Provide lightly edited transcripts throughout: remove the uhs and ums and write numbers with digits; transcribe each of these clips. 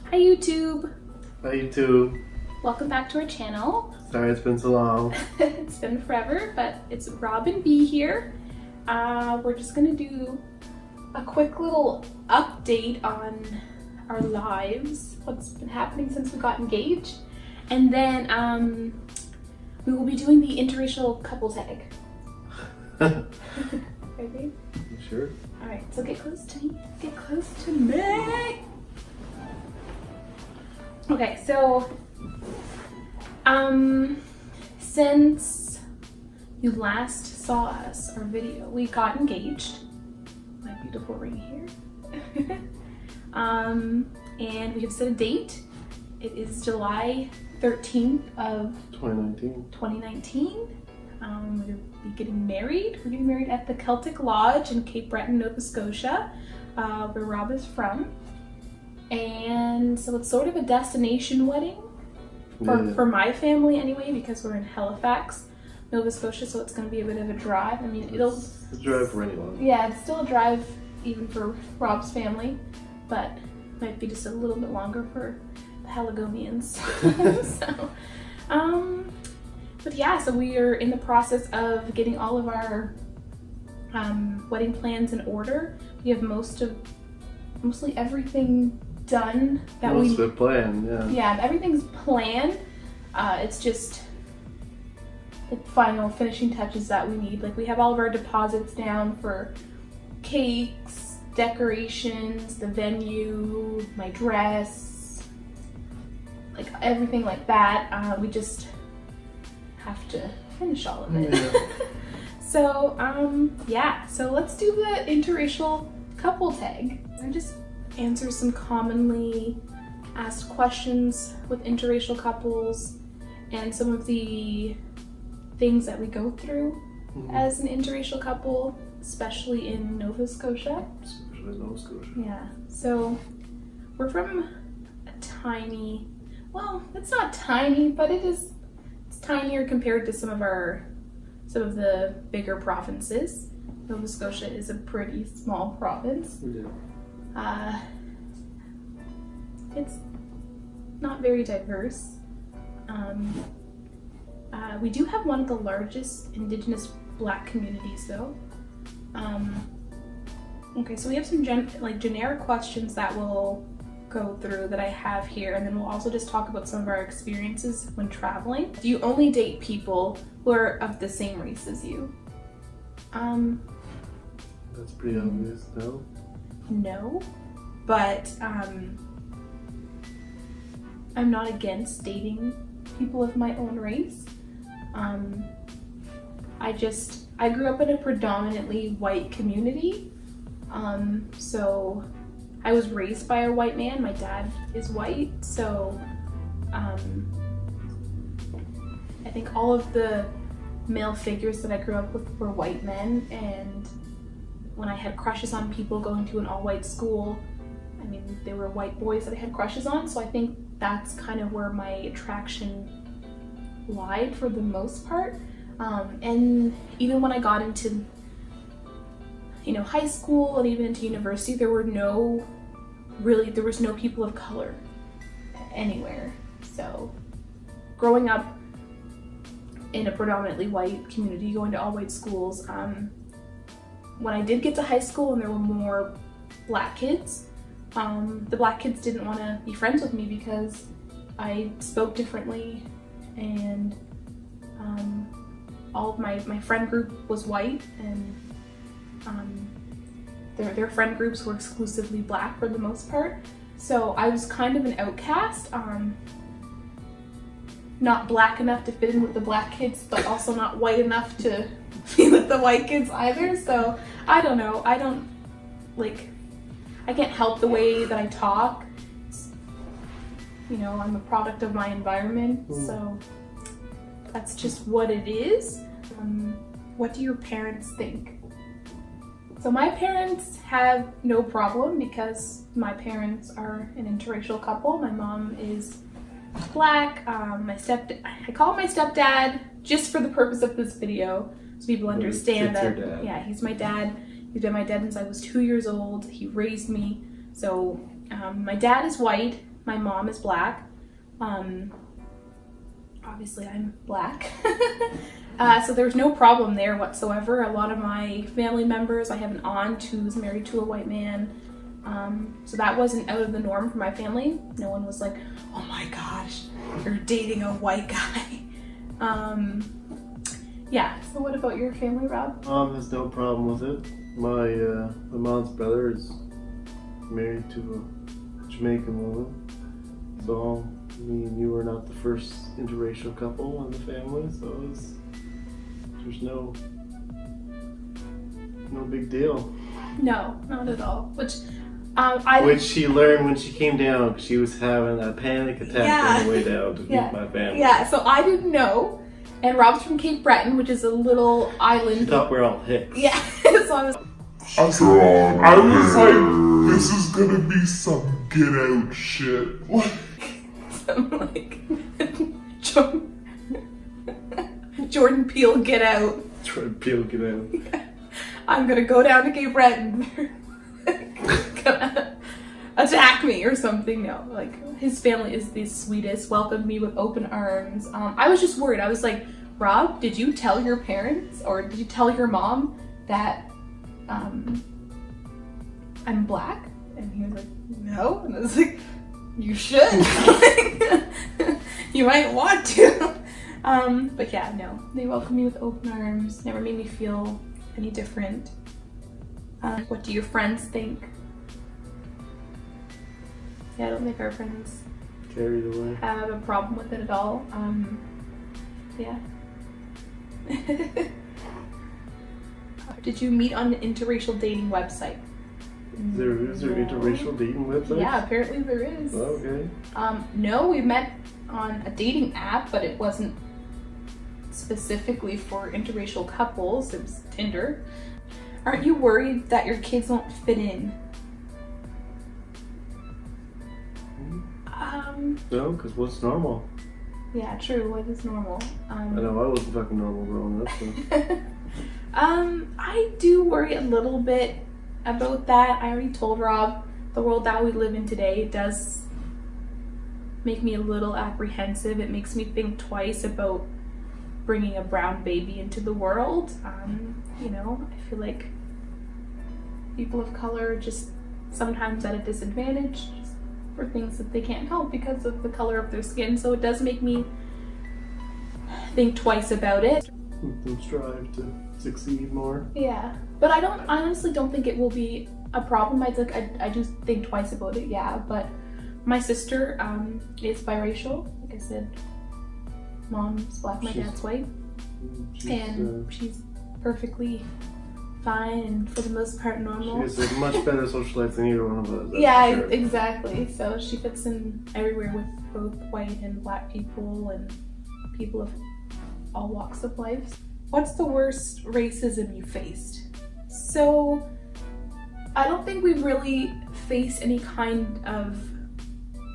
Hi YouTube! Hi YouTube. Welcome back to our channel. Sorry it's been so long. It's been forever, but it's Rob and B here. We're just gonna do a quick little update on our lives, what's been happening since we got engaged, and then we will be doing the interracial couple tag. Ready? Sure. Alright, so get close to me. Get close to me! Okay, so since you last saw us, our video, we got engaged. My beautiful ring here. And we have set a date. It is July 13th of 2019. We'll be getting married. We're getting married at the Celtic Lodge in Cape Breton, Nova Scotia, where Rob is from. And so it's sort of a destination wedding for my family anyway, because we're in Halifax, Nova Scotia, so it's going to be a bit of a drive. I mean, it's a drive for anyone. Yeah, it's still a drive even for Rob's family, but might be just a little bit longer for the Haligonians. But yeah, so we are in the process of getting all of our wedding plans in order. We have mostly everything done that most of it planned, yeah, everything's planned. It's just the final finishing touches that we need. Like, we have all of our deposits down for cakes, decorations, the venue, my dress, like everything like that. We just have to finish all of it. Yeah. So yeah, so let's do the interracial couple tag. I just answer some commonly asked questions with interracial couples and some of the things that we go through as an interracial couple, especially in Nova Scotia. Especially in Nova Scotia. Yeah. So we're from a tiny, well, it's not tiny, but it's tinier compared to some of the bigger provinces. Nova Scotia is a pretty small province. Yeah. It's not very diverse. We do have one of the largest Indigenous Black communities, though. Okay, so we have some generic questions that we'll go through that I have here, and then we'll also just talk about some of our experiences when traveling. Do you only date people who are of the same race as you? That's pretty obvious, no? No, but I'm not against dating people of my own race. I grew up in a predominantly white community, so I was raised by a white man. My dad is white, so I think all of the male figures that I grew up with were white men, and when I had crushes on people going to an all-white school, I mean, they were white boys that I had crushes on, so I think that's kind of where my attraction lied for the most part. And even when I got into, high school and even into university, there was no people of color anywhere. So growing up in a predominantly white community, going to all-white schools, when I did get to high school and there were more black kids, the black kids didn't want to be friends with me because I spoke differently, and all of my friend group was white, and their friend groups were exclusively black for the most part. So I was kind of an outcast, not black enough to fit in with the black kids, but also not white enough to be with the white kids either. So I don't know. I can't help the way that I talk. I'm a product of my environment, so that's just what it is. What do your parents think? So my parents have no problem because my parents are an interracial couple. My mom is Black. I call him my stepdad just for the purpose of this video, so people understand that. Yeah, he's my dad. He's been my dad since I was 2 years old. He raised me. So my dad is white. My mom is Black. Obviously I'm Black. So there's no problem there whatsoever. A lot of my family members, I have an aunt who's married to a white man. So that wasn't out of the norm for my family. No one was like, oh my gosh, you're dating a white guy. Yeah, so what about your family, Rob? Mom has no problem with it. My mom's brother is married to a Jamaican woman. So me and you are not the first interracial couple in the family, so there's no big deal. No, not at all. Which she learned when she came down, because she was having a panic attack on the way down to meet my family. Yeah, so I didn't know. And Rob's from Cape Breton, which is a little island. She thought we were all Hicks. Yeah, so I was like, this is gonna be some get out shit. Some like Jordan Peele Get Out. Jordan Peele Get Out. I'm gonna go down to Cape Breton. Gonna attack me or something. No, like his family is the sweetest, welcomed me with open arms. I was just worried. I was like, Rob, did you tell your parents or did you tell your mom that I'm Black? And he was like, no. And I was like, you should. You might want to. But yeah, no, they welcomed me with open arms, never made me feel any different. What do your friends think? Yeah, I don't think our friends carried away have a problem with it at all. Yeah. Did you meet on an interracial dating website? Is there interracial dating websites? Yeah, apparently there is. Okay. No, we met on a dating app, but it wasn't specifically for interracial couples. It was Tinder. Aren't you worried that your kids won't fit in? No, because what's normal? Yeah, true. What is normal? I know I wasn't fucking normal growing up. So. I do worry a little bit about that. I already told Rob the world that we live in today does make me a little apprehensive. It makes me think twice about bringing a brown baby into the world. You know, I feel like people of color are just sometimes at a disadvantage for things that they can't help because of the color of their skin. So it does make me think twice about it. And strive to succeed more. Yeah, but I honestly don't think it will be a problem. I do think twice about it. Yeah, but my sister is biracial. Like I said, mom's Black, my dad's white, and she's perfectly fine and for the most part normal. She has a much better social life than either one of us. Yeah, sure. Exactly. So she fits in everywhere with both white and Black people and people of all walks of life. What's the worst racism you faced? So I don't think we've really faced any kind of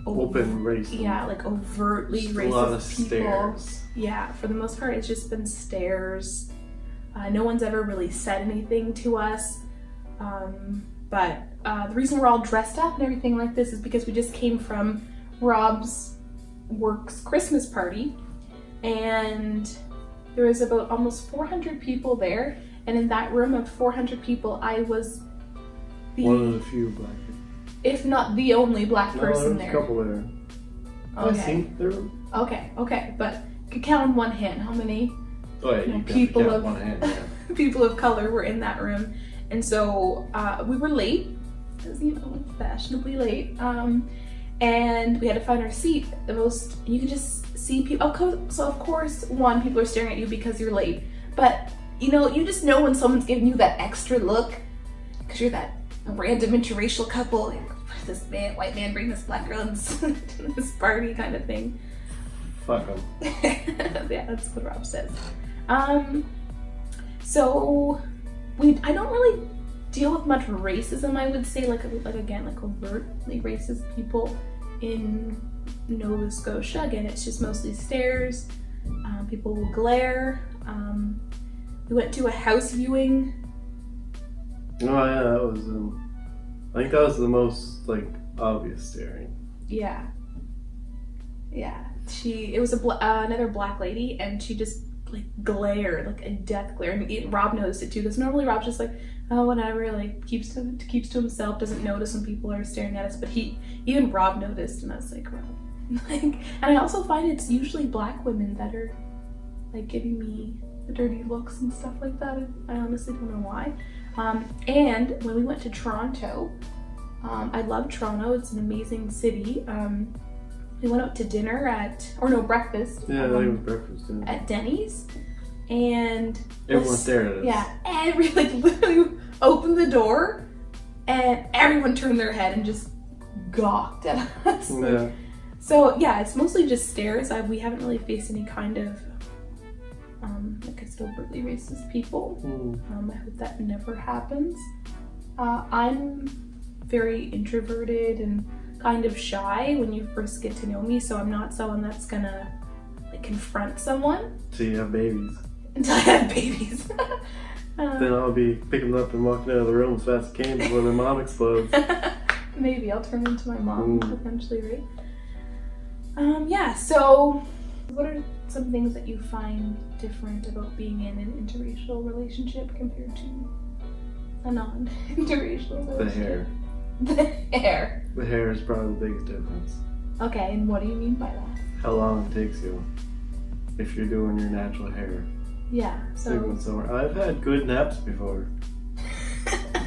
open racism. Yeah, like overtly just racist a lot of people. stares. Yeah, for the most part, it's just been stares. No one's ever really said anything to us. But the reason we're all dressed up and everything like this is because we just came from Rob's work's Christmas party, and there was about almost 400 people there. And in that room of 400 people, I was one of the few Black people. If not the only Black person there. There's a couple there. Okay. I think there. Okay, but you could count on one hand how many people of one hand, yeah. people of color were in that room. And so we were late, as you know, fashionably late, and we had to find our seat. You can just see people. So of course, people are staring at you because you're late, but you just know when someone's giving you that extra look because you're that random interracial couple. Like, this white man bring this Black girl into this party kind of thing. Fuck them. Yeah, that's what Rob says. So I don't really deal with much racism, I would say, like overtly racist people in Nova Scotia. Again, it's just mostly stares. People will glare. We went to a house viewing. Oh yeah, that was. I think that was the most obvious staring. Yeah, Yeah, it was another black lady, and she just like glared, like a death glare. And Rob noticed it too, because normally Rob's just like, oh, whatever, like keeps to himself, doesn't notice when people are staring at us. But even Rob noticed, and I was like, Rob. Like, and I also find it's usually black women that are like giving me the dirty looks and stuff like that. I honestly don't know why. And when we went to Toronto, I love Toronto. It's an amazing city. We went out to dinner breakfast. Yeah, it was breakfast. Yeah. At Denny's, and everyone stared at us. Yeah, literally opened the door, and everyone turned their head and just gawked at us. Yeah. So yeah, it's mostly just stares. We haven't really faced any kind of like I said, overtly racist people. I hope that never happens. I'm very introverted and kind of shy when you first get to know me, so I'm not someone that's gonna like confront someone. So you have babies. Until I have babies. Then I'll be picking them up and walking out of the room as fast as I can before their mom explodes. Maybe I'll turn into my mom eventually, right? Yeah, so what are some things that you find different about being in an interracial relationship compared to a non-interracial relationship? The hair. The hair. The hair is probably the biggest difference. Okay, and what do you mean by that? How long it takes you if you're doing your natural hair. Yeah, so... I've had good naps before.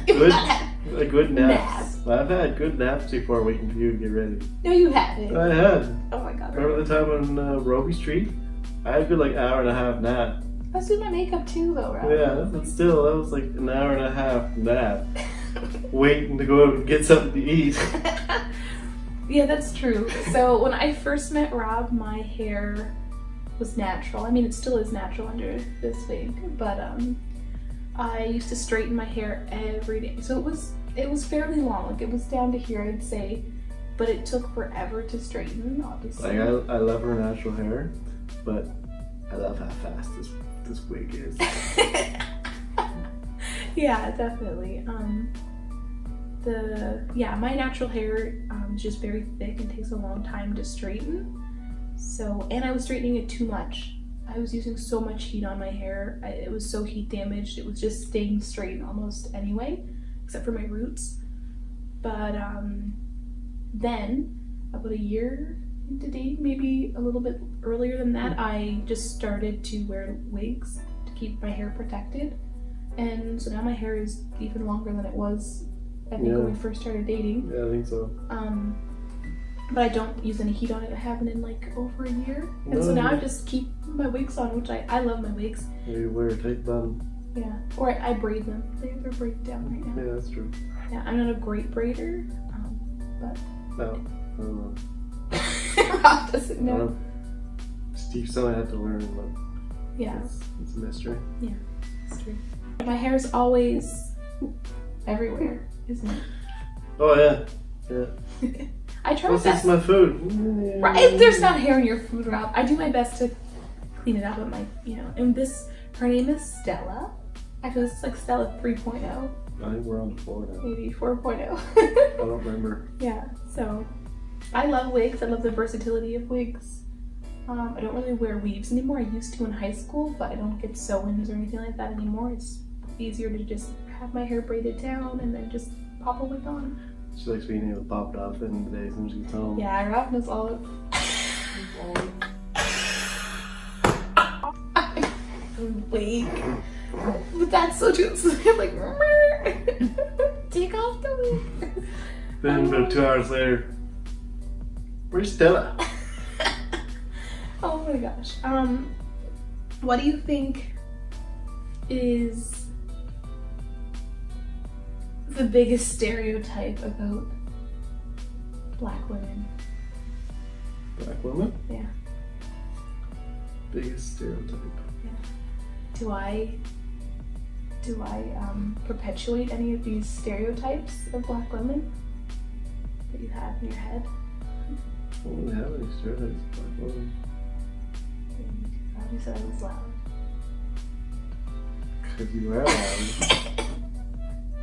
Good naps. I've had good naps before waiting for you to get ready. No, you haven't. I had. Oh my god. Remember the time on Robie Street? I had a good hour and a half nap. I was doing my makeup too though, right? Yeah, but still, that was like an hour and a half nap. Waiting to go out and get something to eat. Yeah, that's true. So when I first met Rob, my hair was natural. I mean, it still is natural under this wig, but I used to straighten my hair every day. So it was fairly long. Like it was down to here, I'd say, but it took forever to straighten, obviously. Like I love her natural hair, but I love how fast this wig is. Yeah, definitely. My natural hair is just very thick and takes a long time to straighten. So, and I was straightening it too much. I was using so much heat on my hair. It was so heat damaged. It was just staying straight almost anyway, except for my roots. But then, about a year into dating, maybe a little bit earlier than that, I just started to wear wigs to keep my hair protected. And so now my hair is even longer than it was, I think, when we first started dating. Yeah, I think so. But I don't use any heat on it. I haven't in over a year. And so now I just keep my wigs on, which I love my wigs. You wear a tight bun. Yeah, or I braid them. They're braided down right now. Yeah, that's true. Yeah, I'm not a great braider, but... No, I don't know. Rob doesn't know. Steve said I had to learn, but yeah, it's a mystery. Yeah, it's true. My hair's always everywhere, isn't it? Oh yeah. I try my best. This is my food. Right? There's not hair in your food, Rob. I do my best to clean it up with and her name is Stella. Actually, this is like Stella 3.0. I think we're on 4 now. Maybe 4.0. I don't remember. Yeah, so I love wigs. I love the versatility of wigs. I don't really wear weaves anymore. I used to in high school, but I don't get sew-ins or anything like that anymore. It's easier to just have my hair braided down and then just pop a wig on. She likes being able to pop it off in the days when she gets home. Yeah, Rob knows all of wig. But that's so true. So I'm like, take off the wig. Then about 2 hours later, where's Stella? Oh my gosh. What do you think is the biggest stereotype about black women? Black women? Yeah. Biggest stereotype. Yeah. Do I perpetuate any of these stereotypes of black women that you have in your head? I don't really have any stereotypes of black women. You said I was loud. Because you are loud.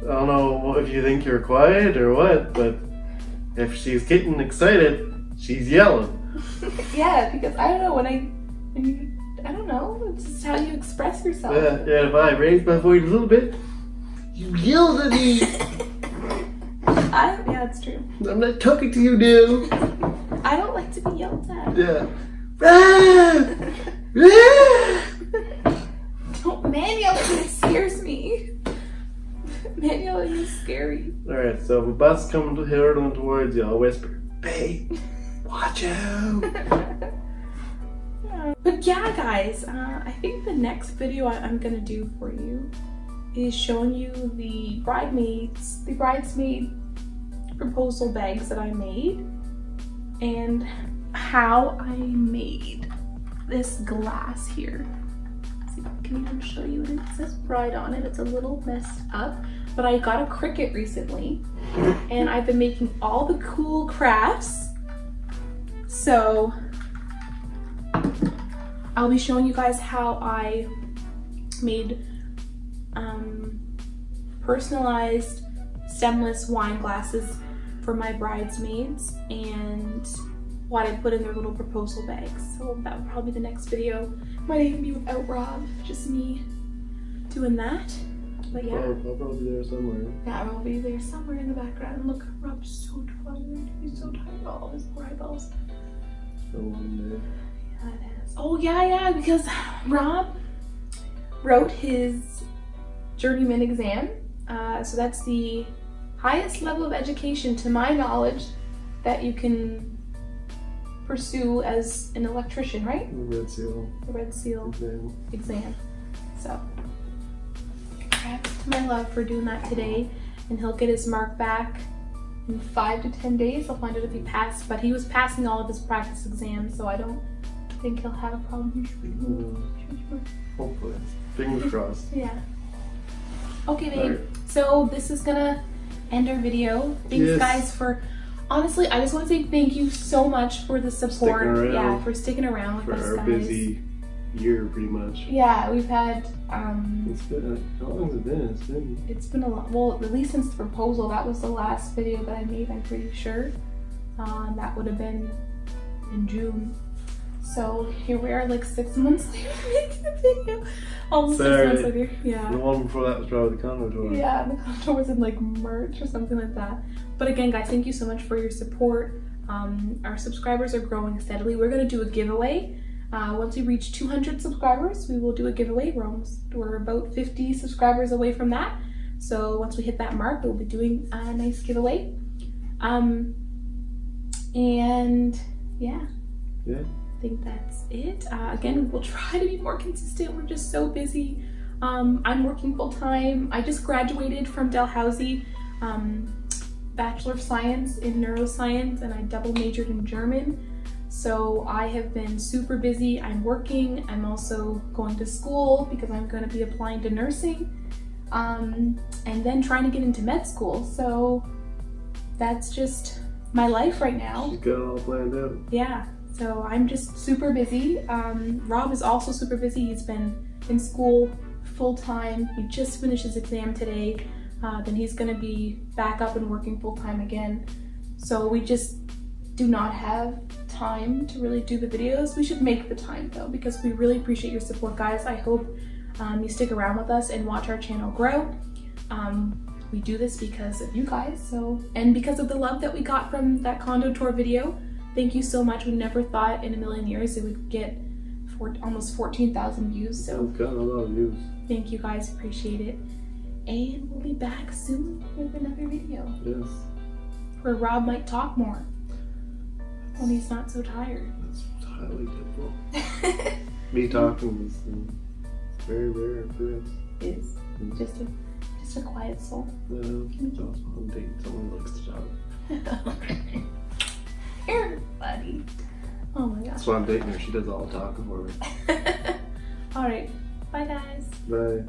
I don't know if you think you're quiet or what, but if she's getting excited, she's yelling. Yeah, because I don't know I don't know. It's just how you express yourself. Yeah, if I raised my voice a little bit, you yelled at me. Yeah, that's true. I'm not talking to you now. I don't like to be yelled at. Yeah. Ah! Ah! Don't man yell at me. It scares me. Man yell at me is scary. Alright, so if a bus comes to hurtling towards you, I'll whisper, "Babe, watch out." But yeah, guys, I think the next video I'm gonna do for you is showing you the bridesmaid proposal bags that I made and how I made this glass here. See if I can even show you. It says bride on it. It's a little messed up, but I got a Cricut recently and I've been making all the cool crafts. So I'll be showing you guys how I made personalized stemless wine glasses for my bridesmaids and what I put in their little proposal bags. So that will probably be the next video. Might even be without Rob, just me doing that. But yeah. I'll probably be there somewhere. Yeah, I'll be there somewhere in the background. Look, Rob's so tired. He's so tired of all his eyeballs. So one day. Yeah, it is. Oh yeah, because Rob wrote his journeyman exam. So that's the highest level of education, to my knowledge, that you can pursue as an electrician, right? The Red Seal. The Red Seal exam. So, congrats to my love for doing that today, and he'll get his mark back in 5 to 10 days. I'll find out if he passed, but he was passing all of his practice exams, so I don't think he'll have a problem. Hopefully. Fingers crossed. Yeah. Okay, babe. Right. So this is gonna end our video. Thanks, guys, for. Honestly, I just want to say thank you so much for the support. Yeah, for sticking around with for us, our guys. busy year, pretty much. Yeah, we've had. It's been. How long has it been? It's been a lot. Well, at least since the proposal, that was the last video that I made. I'm pretty sure. That would have been in June. So here we are, like 6 months later, making a video. Almost 6 months later. Yeah. The one before that was probably the condo tour. Yeah, the condo tour was in like March or something like that. But again, guys, thank you so much for your support. Our subscribers are growing steadily. We're gonna do a giveaway. Once we reach 200 subscribers, we will do a giveaway. We're about 50 subscribers away from that. So once we hit that mark, we'll be doing a nice giveaway. And yeah. Yeah. I think that's it. Again, we'll try to be more consistent. We're just so busy. I'm working full time. I just graduated from Dalhousie, Bachelor of Science in Neuroscience, and I double majored in German. So I have been super busy. I'm working. I'm also going to school because I'm going to be applying to nursing, and then trying to get into med school. So that's just my life right now. She's got it all planned out. Yeah. So I'm just super busy. Rob is also super busy. He's been in school full time. He just finished his exam today. Then he's gonna be back up and working full time again. So we just do not have time to really do the videos. We should make the time though, because we really appreciate your support, guys. I hope you stick around with us and watch our channel grow. We do this because of you guys, and because of the love that we got from that condo tour video. Thank you so much. We never thought in a million years it would get almost 14,000 views. So it's got a lot of views. Thank you guys, appreciate it. And we'll be back soon with another video. Yes. Where Rob might talk more when he's not so tired. That's highly difficult. Me talking is very rare for us. It is. Just a quiet soul. It's also I'm dating someone who likes to talk. Here, buddy. Oh my gosh. That's why I'm dating her. She does all the talking for me. Alright. Bye, guys. Bye.